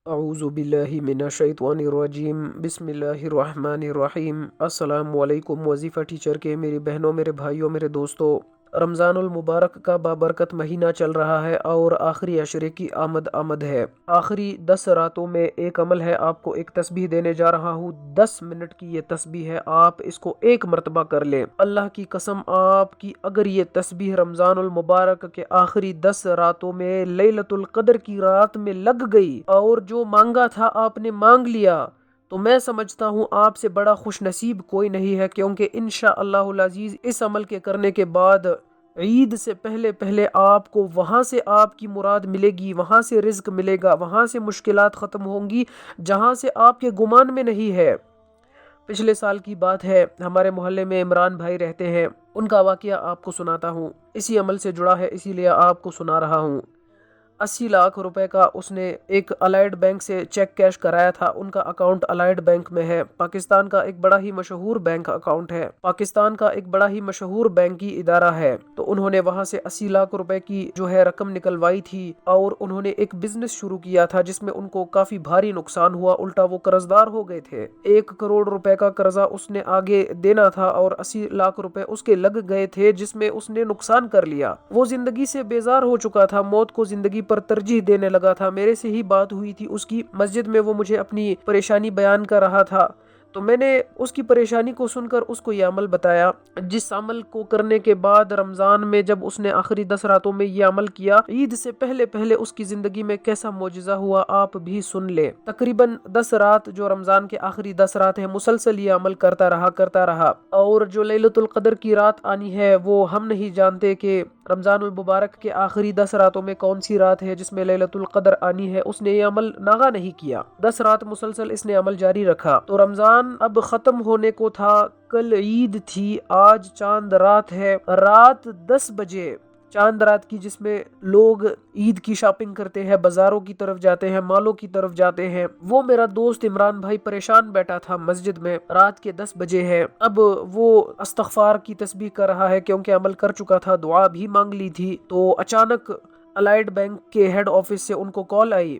اعوذ باللہ من الشیطان الرجیم بسم اللہ الرحمن الرحیم۔ السلام علیکم وظیفہ ٹیچر کے میری بہنوں، میرے بھائیوں، میرے دوستوں، رمضان المبارک کا بابرکت مہینہ چل رہا ہے اور آخری عشرے کی آمد ہے۔ آخری 10 راتوں میں ایک عمل ہے، آپ کو ایک تسبیح دینے جا رہا ہوں۔ 10 منٹ کی یہ تسبیح ہے، آپ اس کو ایک مرتبہ کر لیں۔ اللہ کی قسم، آپ کی اگر یہ تسبیح رمضان المبارک کے آخری 10 راتوں میں لیلۃ القدر کی رات میں لگ گئی اور جو مانگا تھا آپ نے مانگ لیا، تو میں سمجھتا ہوں آپ سے بڑا خوش نصیب کوئی نہیں ہے، کیونکہ انشاءاللہ العزیز اس عمل کے کرنے کے بعد عید سے پہلے آپ کو وہاں سے آپ کی مراد ملے گی، وہاں سے رزق ملے گا، وہاں سے مشکلات ختم ہوں گی جہاں سے آپ کے گمان میں نہیں ہے۔ پچھلے سال کی بات ہے، ہمارے محلے میں عمران بھائی رہتے ہیں، ان کا واقعہ آپ کو سناتا ہوں، اسی عمل سے جڑا ہے اسی لیے آپ کو سنا رہا ہوں۔ 80 لاکھ روپے کا اس نے ایک الائڈ بینک سے چیک کیش کرایا تھا، ان کا اکاؤنٹ الائڈ بینک میں ہے، پاکستان کا ایک بڑا ہی مشہور بینک اکاؤنٹ ہے، پاکستان کا ایک بڑا ہی مشہور بینکی ادارہ ہے۔ تو انہوں نے وہاں سے 80 لاکھ روپے کی جو ہے رقم نکلوائی تھی اور انہوں نے ایک بزنس شروع کیا تھا جس میں ان کو کافی بھاری نقصان ہوا، الٹا وہ قرض دار ہو گئے تھے۔ 1 کروڑ روپے کا قرضہ اس نے آگے دینا تھا اور 80 لاکھ روپے اس کے لگ گئے تھے جس میں اس نے نقصان کر لیا۔ وہ زندگی سے بیزار ہو چکا تھا، موت کو زندگی پر ترجیح دینے لگا تھا۔ میرے سے ہی بات ہوئی تھی اس کی، مسجد میں وہ مجھے اپنی پریشانی بیان کر رہا تھا، تو میں نے اس کی پریشانی کو سن کر اس کو یہ عمل بتایا، جس عمل کو کرنے کے بعد رمضان میں جب اس نے آخری 10 راتوں میں یہ عمل کیا، عید سے پہلے اس کی زندگی میں کیسا معجزہ ہوا آپ بھی سن لیں۔ تقریباً 10 رات جو رمضان کے آخری 10 رات ہیں، مسلسل یہ عمل کرتا رہا اور جو لیلۃ القدر کی رات آنی ہے وہ ہم نہیں جانتے کہ رمضان المبارک کے آخری 10 راتوں میں کون سی رات ہے جس میں لیلۃ القدر آنی ہے۔ اس نے یہ عمل ناغہ نہیں کیا، 10 رات مسلسل اس نے عمل جاری رکھا۔ تو رمضان اب ختم ہونے کو تھا، کل عید تھی، آج چاند رات ہے، رات 10 بجے چاند رات کی، جس میں لوگ عید کی شاپنگ کرتے ہیں، بازاروں کی طرف جاتے ہیں، مالوں کی طرف جاتے ہیں۔ وہ میرا دوست عمران بھائی پریشان بیٹھا تھا مسجد میں، رات کے 10 بجے ہے، اب وہ استغفار کی تسبیح کر رہا ہے کیونکہ عمل کر چکا تھا، دعا بھی مانگ لی تھی۔ تو اچانک الائڈ بینک کے ہیڈ آفس سے ان کو کال آئی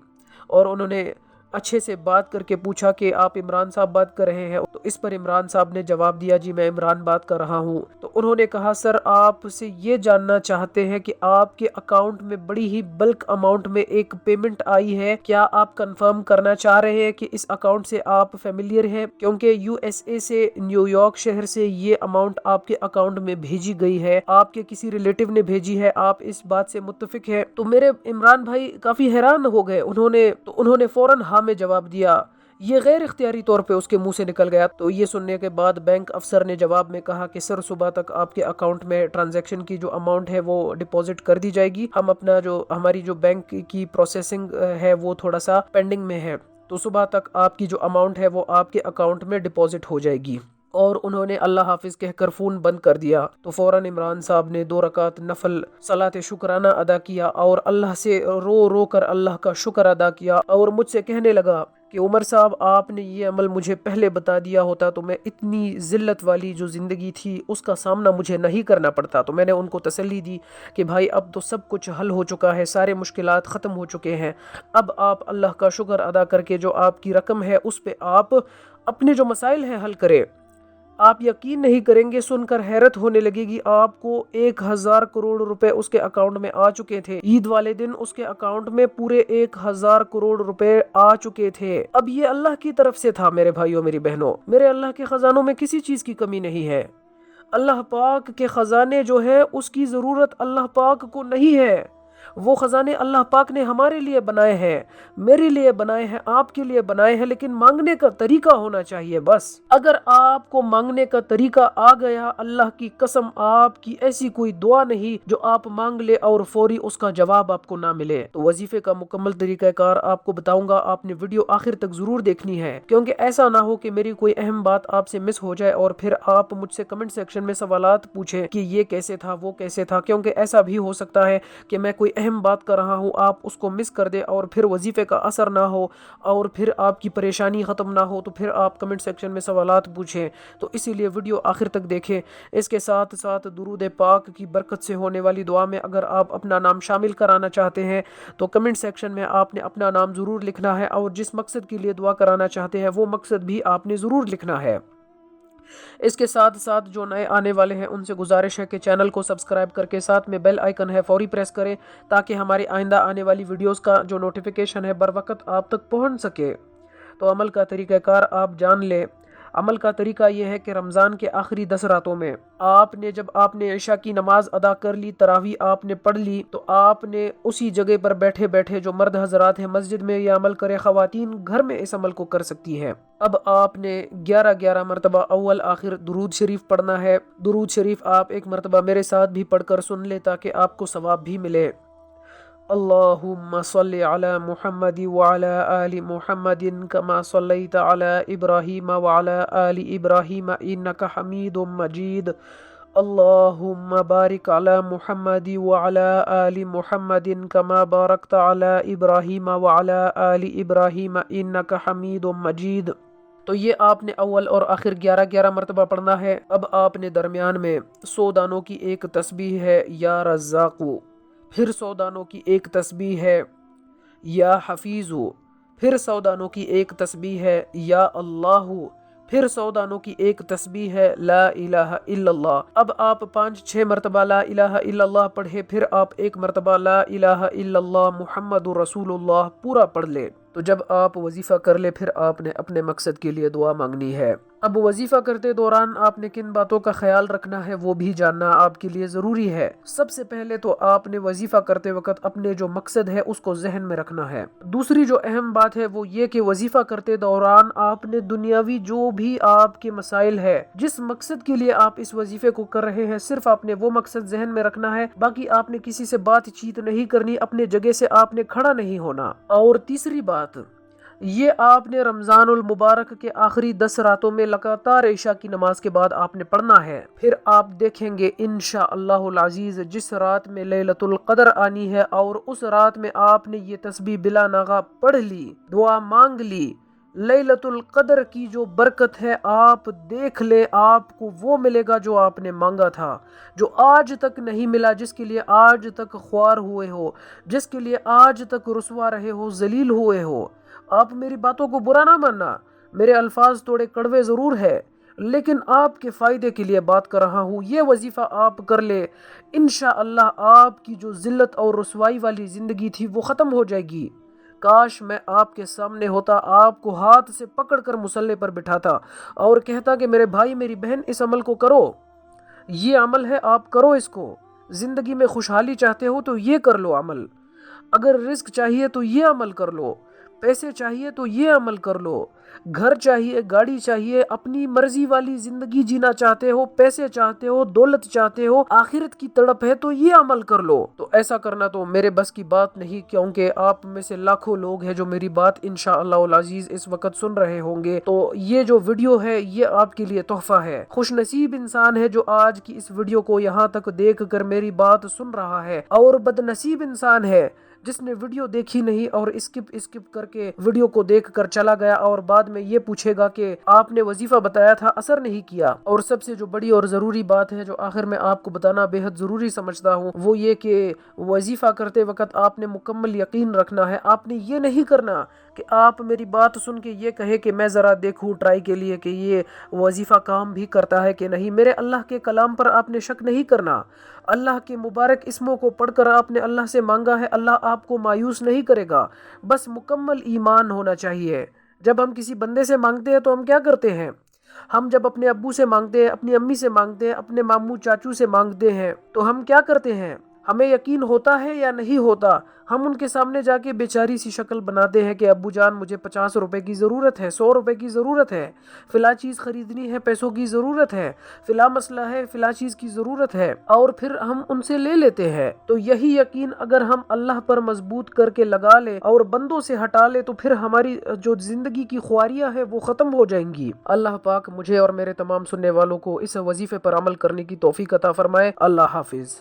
اور انہوں نے اچھے سے بات کر کے پوچھا کہ آپ عمران صاحب بات کر رہے ہیں؟ تو اس پر عمران صاحب نے جواب دیا، جی میں عمران بات کر رہا ہوں۔ تو انہوں نے کہا، سر آپ سے یہ جاننا چاہتے ہیں کہ آپ کے اکاؤنٹ میں بڑی ہی بلک اماؤنٹ میں ایک پیمنٹ آئی ہے، کیا آپ کنفرم کرنا چاہ رہے ہیں کہ اس اکاؤنٹ سے آپ فیملیئر ہیں؟ کیونکہ USA سے، نیو یارک شہر سے یہ اماؤنٹ آپ کے اکاؤنٹ میں بھیجی گئی ہے، آپ کے کسی ریلیٹیو نے بھیجی ہے، آپ اس بات سے متفق ہیں؟ تو میرے عمران بھائی کافی حیران ہو گئے، انہوں نے فوراً ہاں میں جواب دیا، یہ غیر اختیاری طور پہ اس کے منہ سے نکل گیا۔ تو یہ سننے کے بعد بینک افسر نے جواب میں کہا کہ سر صبح تک آپ کے اکاؤنٹ میں ٹرانزیکشن کی جو اماؤنٹ ہے وہ ڈپازٹ کر دی جائے گی، ہم ہماری جو بینک کی پروسیسنگ ہے وہ تھوڑا سا پینڈنگ میں ہے، تو صبح تک آپ کی جو اماؤنٹ ہے وہ آپ کے اکاؤنٹ میں ڈپازٹ ہو جائے گی۔ اور انہوں نے اللہ حافظ کہہ کر فون بند کر دیا۔ تو فوراً عمران صاحب نے 2 رکعت نفل صلاۃ شکرانہ ادا کیا اور اللہ سے رو کر اللہ کا شکر ادا کیا اور مجھ سے کہنے لگا کہ عمر صاحب آپ نے یہ عمل مجھے پہلے بتا دیا ہوتا تو میں اتنی ذلت والی جو زندگی تھی اس کا سامنا مجھے نہیں کرنا پڑتا۔ تو میں نے ان کو تسلی دی کہ بھائی اب تو سب کچھ حل ہو چکا ہے، سارے مشکلات ختم ہو چکے ہیں، اب آپ اللہ کا شکر ادا کر کے جو آپ کی رقم ہے اس پہ آپ اپنے جو مسائل ہیں حل کریں۔ آپ یقین نہیں کریں گے، سن کر حیرت ہونے لگے گی، آپ کو 1000 کروڑ روپے اس کے اکاؤنٹ میں آ چکے تھے۔ عید والے دن اس کے اکاؤنٹ میں پورے 1000 کروڑ روپے آ چکے تھے۔ اب یہ اللہ کی طرف سے تھا میرے بھائیوں، میری بہنوں، میرے اللہ کے خزانوں میں کسی چیز کی کمی نہیں ہے۔ اللہ پاک کے خزانے جو ہے اس کی ضرورت اللہ پاک کو نہیں ہے، وہ خزانے اللہ پاک نے ہمارے لیے بنائے ہیں، میرے لیے بنائے ہیں، آپ کے لیے بنائے ہیں، لیکن مانگنے کا طریقہ ہونا چاہیے بس۔ اگر آپ کو مانگنے کا طریقہ آ گیا، اللہ کی قسم آپ کی ایسی کوئی دعا نہیں جو آپ مانگ لے اور فوری اس کا جواب آپ کو نہ ملے۔ تو وظیفے کا مکمل طریقہ کار آپ کو بتاؤں گا، آپ نے ویڈیو آخر تک ضرور دیکھنی ہے، کیونکہ ایسا نہ ہو کہ میری کوئی اہم بات آپ سے مس ہو جائے اور پھر آپ مجھ سے کمنٹ سیکشن میں سوالات پوچھیں کہ یہ کیسے تھا، وہ کیسے تھا، کیونکہ ایسا بھی ہو سکتا ہے کہ میں کوئی کوئی اہم بات کر رہا ہوں آپ اس کو مس کر دیں اور پھر وظیفے کا اثر نہ ہو اور پھر آپ کی پریشانی ختم نہ ہو تو پھر آپ کمنٹ سیکشن میں سوالات پوچھیں، تو اسی لیے ویڈیو آخر تک دیکھیں۔ اس کے ساتھ ساتھ درود پاک کی برکت سے ہونے والی دعا میں اگر آپ اپنا نام شامل کرانا چاہتے ہیں تو کمنٹ سیکشن میں آپ نے اپنا نام ضرور لکھنا ہے، اور جس مقصد کے لیے دعا کرانا چاہتے ہیں وہ مقصد بھی آپ نے ضرور لکھنا ہے۔ اس کے ساتھ ساتھ جو نئے آنے والے ہیں ان سے گزارش ہے کہ چینل کو سبسکرائب کر کے ساتھ میں بیل آئیکن ہے فوری پریس کریں تاکہ ہماری آئندہ آنے والی ویڈیوز کا جو نوٹیفیکیشن ہے بر وقت آپ تک پہنچ سکے۔ تو عمل کا طریقہ کار آپ جان لیں۔ عمل کا طریقہ یہ ہے کہ رمضان کے آخری 10 راتوں میں جب آپ نے عشاء کی نماز ادا کر لی، تراویح آپ نے پڑھ لی، تو آپ نے اسی جگہ پر بیٹھے بیٹھے جو مرد حضرات ہیں مسجد میں یہ عمل کرے، خواتین گھر میں اس عمل کو کر سکتی ہیں۔ اب آپ نے 11 مرتبہ اول آخر درود شریف پڑھنا ہے۔ درود شریف آپ ایک مرتبہ میرے ساتھ بھی پڑھ کر سن لیں تاکہ آپ کو ثواب بھی ملے۔ اللہم صلی علی محمد وعلی آل محمد کما صلیت علی ابراہیم وعلی آل ابراہیم انک حمید مجید۔ اللہم بارک علی محمد وعلی آل محمد کما بارکت علی ابراہیم وعلی آل ابراہیم انک حمید مجید۔ تو یہ آپ نے اول اور آخر 11 مرتبہ پڑھنا ہے۔ اب آپ نے درمیان میں 100 دانوں کی ایک تسبیح ہے یا رزاقو، پھر 100 دانوں کی ایک تسبیح ہے یا حفیظو، پھر 100 دانوں کی ایک تسبیح ہے یا اللہ، پھر 100 دانوں کی ایک تسبیح ہے لا الہ الا اللہ۔ اب آپ 5-6 مرتبہ لا الہ الا اللہ پڑھے، پھر آپ ایک مرتبہ لا الہ الا اللہ محمد رسول اللہ پورا پڑھ لے۔ تو جب آپ وظیفہ کر لے پھر آپ نے اپنے مقصد کے لیے دعا مانگنی ہے۔ اب وظیفہ کرتے دوران آپ نے کن باتوں کا خیال رکھنا ہے وہ بھی جاننا آپ کے لیے ضروری ہے۔ سب سے پہلے تو آپ نے وظیفہ کرتے وقت اپنے جو مقصد ہے اس کو ذہن میں رکھنا ہے۔ دوسری جو اہم بات ہے وہ یہ کہ وظیفہ کرتے دوران آپ نے دنیاوی جو بھی آپ کے مسائل ہے، جس مقصد کے لیے آپ اس وظیفے کو کر رہے ہیں، صرف آپ نے وہ مقصد ذہن میں رکھنا ہے، باقی آپ نے کسی سے بات چیت نہیں کرنی، اپنے جگہ سے آپ نے کھڑا نہیں ہونا۔ اور تیسری بات یہ آپ نے رمضان المبارک کے آخری 10 راتوں میں لگاتار عشاء کی نماز کے بعد آپ نے پڑھنا ہے۔ پھر آپ دیکھیں گے انشاءاللہ العزیز جس رات میں لیلۃ القدر آنی ہے اور اس رات میں آپ نے یہ تسبیح بلا ناغہ پڑھ لی، دعا مانگ لی، لیلۃ القدر کی جو برکت ہے آپ دیکھ لیں، آپ کو وہ ملے گا جو آپ نے مانگا تھا، جو آج تک نہیں ملا، جس کے لیے آج تک خوار ہوئے ہو، جس کے لیے آج تک رسوا رہے ہو، ذلیل ہوئے ہو۔ آپ میری باتوں کو برا نہ ماننا، میرے الفاظ تھوڑے کڑوے ضرور ہے لیکن آپ کے فائدے کے لیے بات کر رہا ہوں۔ یہ وظیفہ آپ کر لے، انشاءاللہ آپ کی جو ذلت اور رسوائی والی زندگی تھی وہ ختم ہو جائے گی۔ کاش میں آپ کے سامنے ہوتا، آپ کو ہاتھ سے پکڑ کر مصلی پر بٹھاتا اور کہتا کہ میرے بھائی میری بہن اس عمل کو کرو، یہ عمل ہے آپ کرو اس کو۔ زندگی میں خوشحالی چاہتے ہو تو یہ کر لو عمل، اگر رزق چاہیے تو یہ عمل کر لو، پیسے چاہیے تو یہ عمل کر لو، گھر چاہیے، گاڑی چاہیے، اپنی مرضی والی زندگی جینا چاہتے ہو، پیسے چاہتے ہو، دولت چاہتے ہو، آخرت کی تڑپ ہے تو یہ عمل کر لو۔ تو ایسا کرنا تو میرے بس کی بات نہیں، کیونکہ آپ میں سے لاکھوں لوگ ہیں جو میری بات انشاءاللہ العزیز اس وقت سن رہے ہوں گے، تو یہ جو ویڈیو ہے یہ آپ کے لیے تحفہ ہے۔ خوش نصیب انسان ہے جو آج کی اس ویڈیو کو یہاں تک دیکھ کر میری بات سن رہا ہے، اور بد نصیب انسان ہے جس نے ویڈیو دیکھی نہیں اور اسکپ کر کے ویڈیو کو دیکھ کر چلا گیا اور بعد میں یہ پوچھے گا کہ آپ نے وظیفہ بتایا تھا اثر نہیں کیا۔ اور سب سے جو بڑی اور ضروری بات ہے جو آخر میں آپ کو بتانا بے حد ضروری سمجھتا ہوں وہ یہ کہ وظیفہ کرتے وقت آپ نے مکمل یقین رکھنا ہے۔ آپ نے یہ نہیں کرنا کہ آپ میری بات سن کے یہ کہے کہ میں ذرا دیکھوں ٹرائی کے لیے کہ یہ وظیفہ کام بھی کرتا ہے کہ نہیں۔ میرے اللہ کے کلام پر آپ نے شک نہیں کرنا، اللہ کے مبارک اسموں کو پڑھ کر آپ نے اللہ سے مانگا ہے، اللہ آپ کو مایوس نہیں کرے گا، بس مکمل ایمان ہونا چاہیے۔ جب ہم کسی بندے سے مانگتے ہیں تو ہم کیا کرتے ہیں؟ ہم جب اپنے ابو سے مانگتے ہیں، اپنی امی سے مانگتے ہیں، اپنے ماموں چاچو سے مانگتے ہیں تو ہم کیا کرتے ہیں؟ ہمیں یقین ہوتا ہے یا نہیں ہوتا؟ ہم ان کے سامنے جا کے بیچاری سی شکل بناتے ہیں کہ ابو جان مجھے 50 روپے کی ضرورت ہے، 100 روپے کی ضرورت ہے، فلاں چیز خریدنی ہے، پیسوں کی ضرورت ہے، فلاں مسئلہ ہے، فلاں چیز کی ضرورت ہے، اور پھر ہم ان سے لے لیتے ہیں۔ تو یہی یقین اگر ہم اللہ پر مضبوط کر کے لگا لیں اور بندوں سے ہٹا لیں تو پھر ہماری جو زندگی کی خواریاں ہیں وہ ختم ہو جائیں گی۔ اللہ پاک مجھے اور میرے تمام سننے والوں کو اس وظیفے پر عمل کرنے کی توفیق عطا فرمائے۔ اللہ حافظ۔